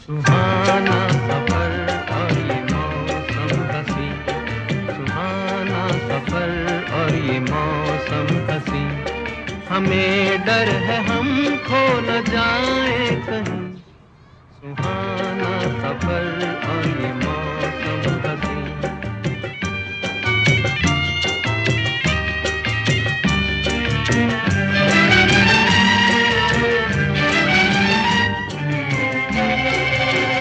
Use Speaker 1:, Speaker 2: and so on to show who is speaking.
Speaker 1: सुहाना सफर और ये मौसम हसी, सुहाना सफर और ये मौसम हसी। हमें डर है हम खो न जाए कहीं, सुहाना सफर और ये मौसम हसी।